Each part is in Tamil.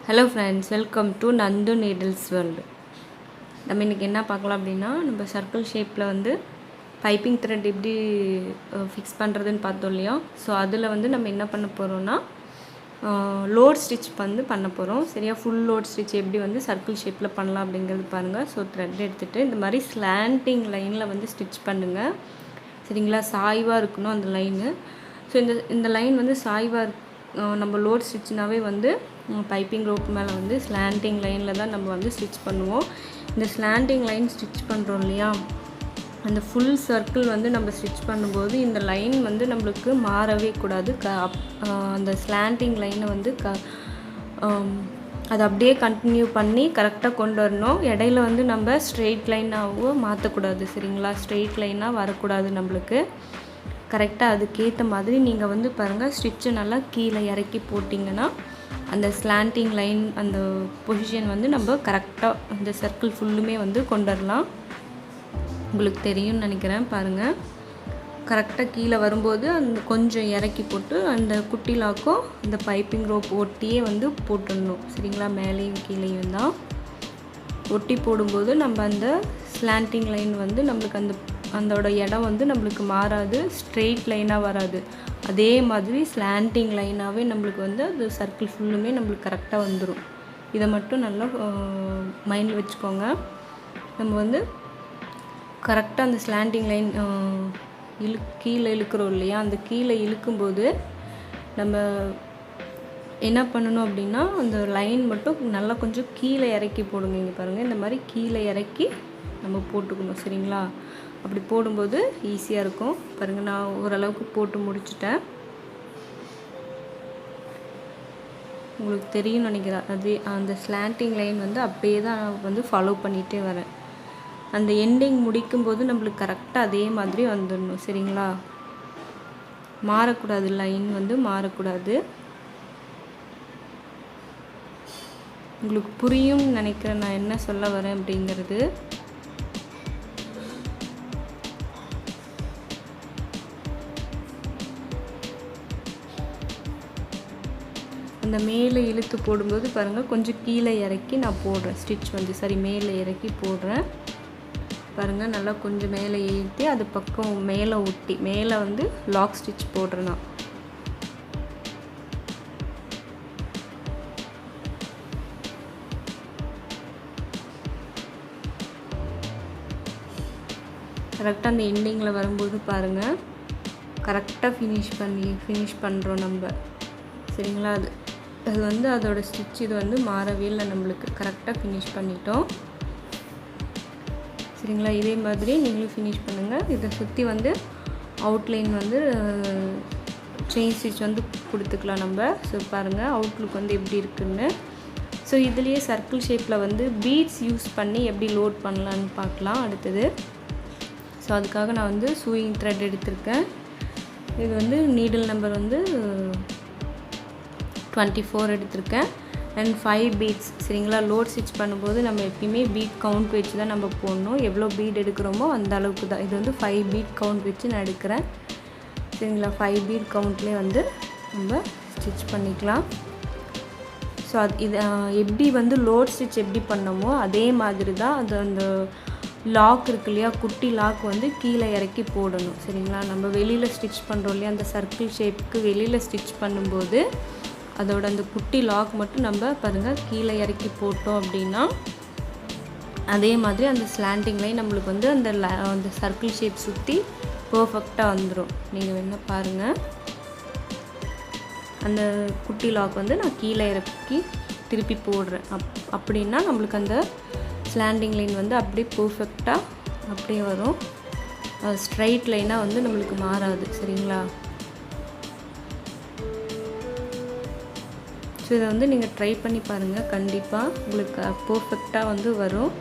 Hello friends, welcome to Nandu needles world. நம்ம இன்றைக்கி என்ன பார்க்கலாம் அப்படின்னா, நம்ம சர்க்கிள் ஷேப்பில் வந்து பைப்பிங் த்ரெட் எப்படி ஃபிக்ஸ் பண்ணுறதுன்னு பார்த்தோம் இல்லையா. ஸோ அதில் வந்து நம்ம என்ன பண்ண போகிறோம்னா, லோட் ஸ்டிச் வந்து பண்ண போகிறோம். சரியா, ஃபுல் லோட் ஸ்டிச் எப்படி வந்து சர்க்கிள் ஷேப்பில் பண்ணலாம் அப்படிங்கிறது பாருங்கள். ஸோ த்ரெட் எடுத்துகிட்டு இந்த மாதிரி ஸ்லாண்டிங் லைனில் வந்து ஸ்டிச் பண்ணுங்கள். சரிங்களா, சாய்வாக இருக்கணும் அந்த லைனு. ஸோ இந்த லைன் வந்து சாய்வாக நம்ம லோட் ஸ்டிச்னாவே வந்து பைப்பிங் ரோப் மேலே வந்து ஸ்லாண்டிங் லைனில் தான் நம்ம வந்து ஸ்டிச் பண்ணுவோம். இந்த ஸ்லாண்டிங் லைன் ஸ்டிச் பண்ணுறோம் இல்லையா, அந்த ஃபுல் சர்க்கிள் வந்து நம்ம ஸ்டிச் பண்ணும்போது இந்த லைன் வந்து நம்மளுக்கு மாறவே கூடாது. அந்த ஸ்லாண்டிங் லைனை வந்து அதை அப்படியே கண்டினியூ பண்ணி கரெக்டாக கொண்டு வரணும். இடையில வந்து நம்ம ஸ்ட்ரெயிட் லைனாகவோ மாற்றக்கூடாது. சரிங்களா, ஸ்ட்ரெயிட் லைனாக வரக்கூடாது. நம்மளுக்கு கரெக்டாக அதுக்கேற்ற மாதிரி நீங்கள் வந்து பாருங்கள், ஸ்டிச்சை நல்லா கீழே இறக்கி போட்டிங்கன்னா அந்த ஸ்லாண்டிங் லைன் அந்த பொசிஷன் வந்து நம்ம கரெக்டாக அந்த சர்க்கிள் ஃபுல்லுமே வந்து கொண்டு வரலாம். உங்களுக்கு தெரியும்னு நினைக்கிறேன். பாருங்கள், கரெக்டாக கீழே வரும்போது அந்த கொஞ்சம் இறக்கி போட்டு அந்த குட்டி லாக்கும் அந்த பைப்பிங் ரோப் ஒட்டியே வந்து போட்டுடணும். சரிங்களா, மேலேயும் கீழேயும் தான் ஒட்டி போடும்போது நம்ம அந்த ஸ்லாண்டிங் லைன் வந்து நம்மளுக்கு அதோட இடம் வந்து நம்மளுக்கு மாறாது, ஸ்ட்ரெயிட் லைனாக வராது. அதே மாதிரி ஸ்லாண்டிங் லைனாகவே நம்மளுக்கு வந்து அது சர்க்கிள் ஃபுல்லுமே நம்மளுக்கு கரெக்டாக வந்துடும். இதை மட்டும் நல்லா மைண்டில் வச்சுக்கோங்க. நம்ம வந்து கரெக்டாக அந்த ஸ்லாண்டிங் லைன் கீழே இழுக்கிறோம் இல்லையா, அந்த கீழே இழுக்கும்போது நம்ம என்ன பண்ணணும் அப்படின்னா, அந்த லைன் மட்டும் நல்லா கொஞ்சம் கீழே இறக்கி போடுங்க. இங்கே பாருங்கள், இந்த மாதிரி கீழே இறக்கி நம்ம போட்டுக்கணும். சரிங்களா, அப்படி போடும்போது ஈஸியாக இருக்கும். பாருங்கள், நான் ஓரளவுக்கு போட்டு முடிச்சிட்டேன். உங்களுக்கு தெரியும்னு நினைக்கிறேன். அது அந்த ஸ்லாண்டிங் லைன் வந்து அப்படியே தான் நான் வந்து ஃபாலோ பண்ணிகிட்டே வரேன். அந்த எண்டிங் முடிக்கும்போது நம்மளுக்கு கரெக்டாக அதே மாதிரி வந்துடணும். சரிங்களா, மாறக்கூடாது, லைன் வந்து மாறக்கூடாது. உங்களுக்கு புரியும் நினைக்கிறேன் நான் என்ன சொல்ல வரேன் அப்படிங்கிறது. அந்த மேலே இழுத்து போடும்போது பாருங்கள், கொஞ்சம் கீழே இறக்கி நான் போடுறேன். ஸ்டிச் வந்து மேலே இறக்கி போடுறேன். பாருங்கள், நல்லா கொஞ்சம் மேலே ஏற்றி அது பக்கம் மேலே ஒட்டி மேலே வந்து லாக் ஸ்டிச் போடுறேன் நான். கரெக்டாக அந்த எண்டிங்கில் வரும்போது பாருங்கள், கரெக்டாக ஃபினிஷ் பண்ணுறோம் நம்ம. சரிங்களா, அது வந்து அதோட ஸ்டிச் இது வந்து மாறவே இல்லை, நம்மளுக்கு கரெக்டாக ஃபினிஷ் பண்ணிட்டோம். சரிங்களா, இதே மாதிரி நீங்களும் ஃபினிஷ் பண்ணுங்கள். இதை சுற்றி வந்து அவுட்லைன் வந்து செயின் ஸ்டிச் வந்து கொடுத்துக்கலாம் நம்ம. ஸோ பாருங்கள், அவுட்லுக் வந்து எப்படி இருக்குன்னு. ஸோ இதுலேயே சர்க்கிள் ஷேப்பில் வந்து பீட்ஸ் யூஸ் பண்ணி எப்படி லோட் பண்ணலான்னு பார்க்கலாம் அடுத்தது. ஸோ அதுக்காக நான் வந்து சூயிங் த்ரெட் எடுத்திருக்கேன். இது வந்து நீடில் நம்பர் வந்து 24 எடுத்திருக்கேன் அண்ட் 5 பீட்ஸ். சரிங்களா, லோட் ஸ்டிச் பண்ணும்போது நம்ம எப்பயுமே பீட் கவுண்ட் வச்சு தான் நம்ம போடணும். எவ்வளோ பீட் எடுக்கிறோமோ அந்த அளவுக்கு தான். இது வந்து 5 பீட் கவுண்ட் வச்சு நான் எடுக்கிறேன். சரிங்களா, 5 பீட் கவுண்ட்லேயே வந்து நம்ம ஸ்டிச் பண்ணிக்கலாம். ஸோ இது எப்படி வந்து லோட் ஸ்டிச் எப்படி பண்ணோமோ அதே மாதிரி தான் அது அந்த லாக் இருக்கு இல்லையா, குட்டி லாக் வந்து கீழே இறக்கி போடணும். சரிங்களா, நம்ம வெளியில் ஸ்டிச் பண்ணுறோம் இல்லையா, அந்த சர்க்கிள் ஷேப்புக்கு வெளியில் ஸ்டிச் பண்ணும்போது அதோட அந்த குட்டி லாக் மட்டும் நம்ம பாருங்கள் கீழே இறக்கி போட்டோம் அப்படின்னா அதே மாதிரி அந்த ஸ்லாண்டிங் லைன் நம்மளுக்கு வந்து அந்த சர்க்கிள் ஷேப் சுற்றி பர்ஃபெக்டாக வந்துடும். நீங்கள் வேணா பாருங்கள், அந்த குட்டி லாக் வந்து நான் கீழே இறக்கி திருப்பி போடுறேன். அப்படின்னா நம்மளுக்கு அந்த ஸ்லாண்டிங் லைன் வந்து அப்படியே பர்ஃபெக்டாக அப்படியே வரும். ஸ்ட்ரைட் லைனாக வந்து நம்மளுக்கு மாறாது. சரிங்களா, ஸோ இதை வந்து நீங்கள் ட்ரை பண்ணி பாருங்கள், கண்டிப்பாக உங்களுக்கு பர்ஃபெக்டாக வந்து வரும்.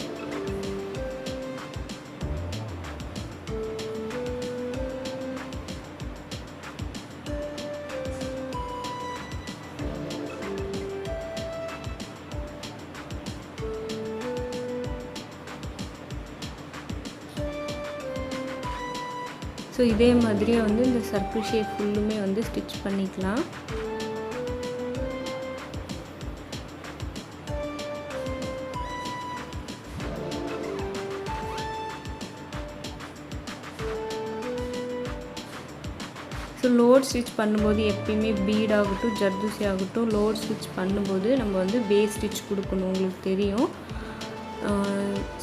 ஸோ இதே மாதிரியே வந்து இந்த சர்க்கிள் ஷேப் ஃபுல்லுமே வந்து ஸ்டிச் பண்ணிக்கலாம். ஸோ லோட் ஸ்டிச் பண்ணும்போது எப்பயுமே பீட் ஆகட்டும் ஜர்தூசி ஆகட்டும் லோட் ஸ்டிச் பண்ணும்போது நம்ம வந்து பேஸ் ஸ்டிச் கொடுக்கணும். உங்களுக்கு தெரியும்.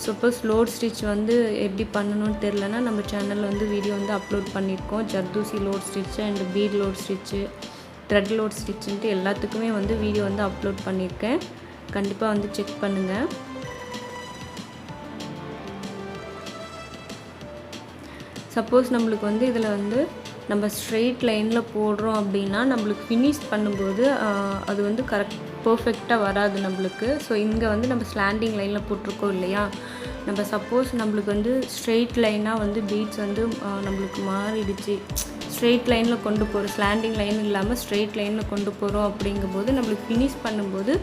சப்போஸ் லோட் ஸ்டிச் வந்து எப்படி பண்ணணும்னு தெரிலனா நம்ம சேனலில் வந்து வீடியோ வந்து அப்லோட் பண்ணியிருக்கோம். Zardozi load stitch and bead load stitch thread load ஸ்டிச்சுன்ட்டு எல்லாத்துக்குமே வந்து வீடியோ வந்து அப்லோட் பண்ணியிருக்கேன். கண்டிப்பாக வந்து செக் பண்ணுங்கள். சப்போஸ் நம்மளுக்கு வந்து இதில் வந்து நம்ம ஸ்ட்ரெயிட் லைனில் போடுறோம் அப்படின்னா நம்மளுக்கு ஃபினிஷ் பண்ணும்போது அது வந்து பர்ஃபெக்டாக வராது நம்மளுக்கு. ஸோ இங்கே வந்து நம்ம ஸ்லாண்டிங் லைனில் போட்டிருக்கோம் இல்லையா, நம்ம சப்போஸ் நம்மளுக்கு வந்து ஸ்ட்ரெயிட் லைனாக வந்து பீட்ஸ் வந்து நம்மளுக்கு மாறிடுச்சு, ஸ்ட்ரெயிட் லைனில் கொண்டு போகிறோம், ஸ்லாண்டிங் லைன் இல்லாமல் ஸ்ட்ரெயிட் லைனில் கொண்டு போகிறோம் அப்படிங்கும்போது நம்மளுக்கு ஃபினிஷ் பண்ணும்போது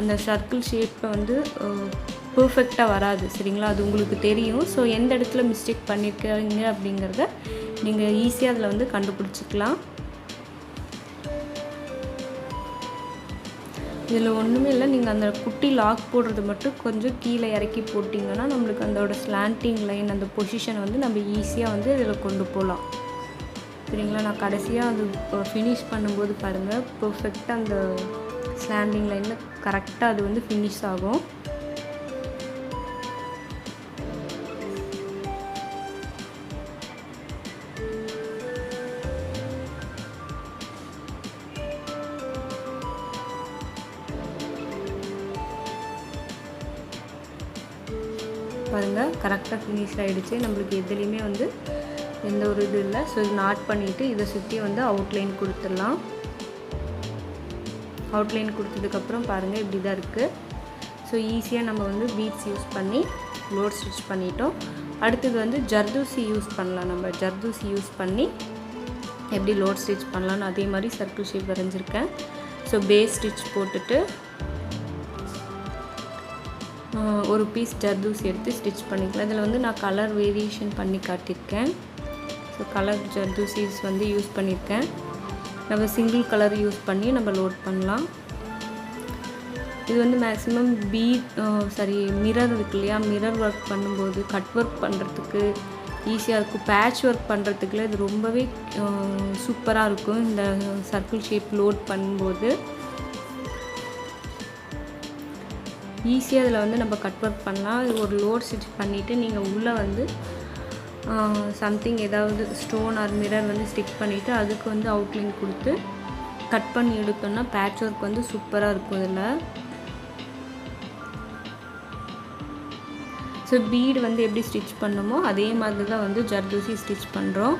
அந்த சர்க்கிள் ஷேப்பை வந்து பர்ஃபெக்டாக வராது. சரிங்களா, அது உங்களுக்கு தெரியும். ஸோ எந்த இடத்துல மிஸ்டேக் பண்ணியிருக்கீங்க அப்படிங்கிறத நீங்கள் ஈஸியாக அதில் வந்து கண்டுபிடிச்சிக்கலாம். இதில் ஒன்றுமே இல்லை, நீங்கள் அந்த குட்டி லாக் போடுறது மட்டும் கொஞ்சம் கீழே இறக்கி போட்டிங்கன்னா நம்மளுக்கு அதோட ஸ்லாண்டிங் லைன் அந்த பொசிஷன் வந்து நம்ம ஈஸியாக வந்து இதில் கொண்டு போகலாம். சரிங்களா, நான் கடைசியாக அது ஃபினிஷ் பண்ணும்போது பாருங்கள் பர்ஃபெக்டாக அந்த ஸ்லாண்டிங் லைனில் கரெக்டாக அது வந்து ஃபினிஷ் ஆகும். பாருங்கள் கரெக்டாக ஃபினிஷ் ஆகிடுச்சு. நம்மளுக்கு எதுலேயுமே வந்து எந்த ஒரு இது இல்லை. ஸோ இது நாட் பண்ணிவிட்டு இதை சுற்றி வந்து அவுட்லைன் கொடுத்துடலாம். அவுட்லைன் கொடுத்ததுக்கப்புறம் பாருங்கள் இப்படி தான் இருக்குது. ஸோ ஈஸியாக நம்ம வந்து பீட்ஸ் யூஸ் பண்ணி லோட் ஸ்டிச் பண்ணிட்டோம். அடுத்தது வந்து ஜர்தூசி யூஸ் பண்ணலாம். நம்ம ஜர்தூசி யூஸ் பண்ணி எப்படி லோட் ஸ்டிச் பண்ணலான்னு அதே மாதிரி சர்க்கிள் ஷேப் வரைஞ்சிருக்கேன். ஸோ பேஸ் ஸ்டிச் போட்டுட்டு ஒரு பீஸ் ஜர்தூசி எடுத்து ஸ்டிச் பண்ணிக்கலாம். இதில் வந்து நான் கலர் வேரியேஷன் பண்ணி காட்டியிருக்கேன். ஸோ கலர் ஜர்தூசிஸ் வந்து யூஸ் பண்ணியிருக்கேன். நம்ம சிங்கிள் கலர் யூஸ் பண்ணி நம்ம லோட் பண்ணலாம். இது வந்து மேக்ஸிமம் மிரர் இருக்கு இல்லையா, மிரர் ஒர்க் பண்ணும்போது கட் ஒர்க் பண்ணுறதுக்கு ஈஸியாக இருக்கும். பேட்ச் ஒர்க் பண்ணுறதுக்குள்ள இது ரொம்பவே சூப்பராக இருக்கும். இந்த சர்க்கிள் ஷேப் லோட் பண்ணும்போது ஈஸியாக இதில் வந்து நம்ம கட் ஒர்க் பண்ணலாம். ஒரு லோட் ஸ்டிச் பண்ணிவிட்டு நீங்கள் உள்ளே வந்து சம்திங் ஏதாவது ஸ்டோன் ஆர் மிரர் வந்து ஸ்டிக் பண்ணிவிட்டு அதுக்கு வந்து அவுட்லைன் கொடுத்து கட் பண்ணி எடுத்தோம்னா பேட்ச் ஒர்க் வந்து சூப்பராக இருக்கும் இதில். ஸோ பீடு வந்து எப்படி ஸ்டிச் பண்ணமோ அதே மாதிரி தான் வந்து ஜர்தூசி ஸ்டிச் பண்ணுறோம்.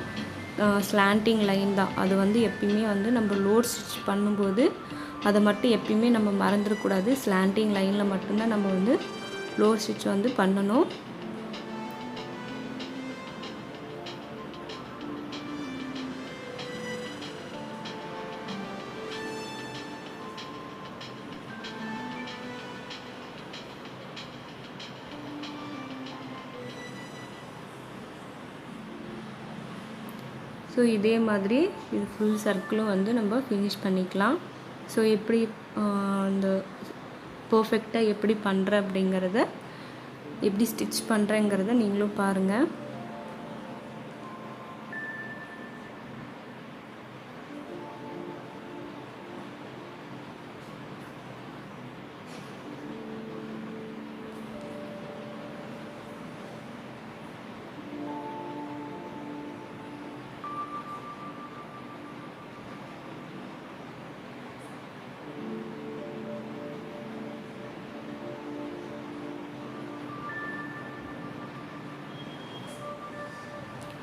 ஸ்லாண்டிங் லைன் தான் அது வந்து எப்பயுமே வந்து நம்ம லோட் ஸ்டிச் பண்ணும்போது அதை மட்டும் எப்பயுமே நம்ம மறந்துடக்கூடாது. ஸ்லாண்டிங் லைனில் மட்டும்தான் நம்ம வந்து லோட் ஸ்டிச் வந்து பண்ணணும். ஸோ இதே மாதிரி இது ஃபுல் சர்க்கிளும் வந்து நம்ம ஃபினிஷ் பண்ணிக்கலாம். ஸோ எப்படி இந்த பர்ஃபெக்டாக எப்படி பண்ணுறேன் அப்படிங்கிறத, எப்படி ஸ்டிச் பண்ணுறேங்கிறத நீங்களும் பாருங்கள்.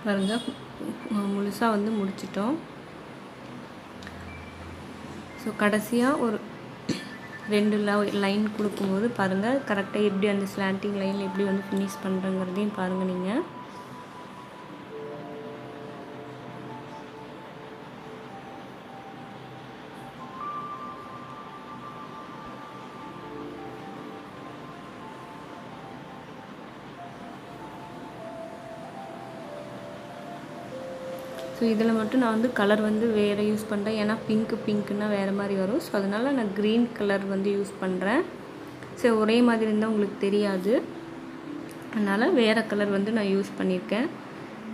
பாருங்கள் முழுசாக வந்து முடிச்சிட்டோம். ஸோ கடைசியாக ஒரு 2 லைன் கொடுக்கும்போது பாருங்கள் கரெக்டாக எப்படி அந்த ஸ்லாண்டிங் லைனில் எப்படி வந்து ஃபினிஷ் பண்ணுறங்கிறதையும் பாருங்கள் நீங்கள். ஸோ இதில் மட்டும் நான் வந்து கலர் வந்து வேறு யூஸ் பண்ணுறேன். ஏன்னா பிங்க்குன்னா வேறு மாதிரி வரும். ஸோ அதனால் நான் க்ரீன் கலர் வந்து யூஸ் பண்ணுறேன். ஸோ ஒரே மாதிரி இருந்தால் உங்களுக்கு தெரியாது, அதனால் வேறு கலர் வந்து நான் யூஸ் பண்ணியிருக்கேன்.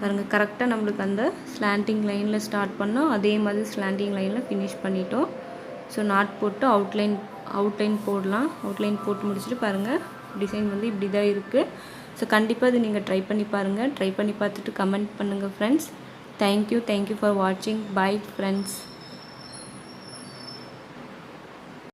பாருங்கள் கரெக்டாக நம்மளுக்கு அந்த ஸ்லாண்டிங் லைனில் ஸ்டார்ட் பண்ணோம், அதே மாதிரி ஸ்லாண்டிங் லைனில் ஃபினிஷ் பண்ணிட்டோம். ஸோ நாட் போட்டு அவுட்லைன் போடலாம். அவுட்லைன் போட்டு முடிச்சுட்டு பாருங்கள் டிசைன் வந்து இப்படி தான் இருக்குது. ஸோ கண்டிப்பாக இது நீங்கள் ட்ரை பண்ணி பாருங்கள். ட்ரை பண்ணி பார்த்துட்டு கமெண்ட் பண்ணுங்கள் ஃப்ரெண்ட்ஸ். தேங்க்யூ ஃபார் வாட்சிங். Bye friends.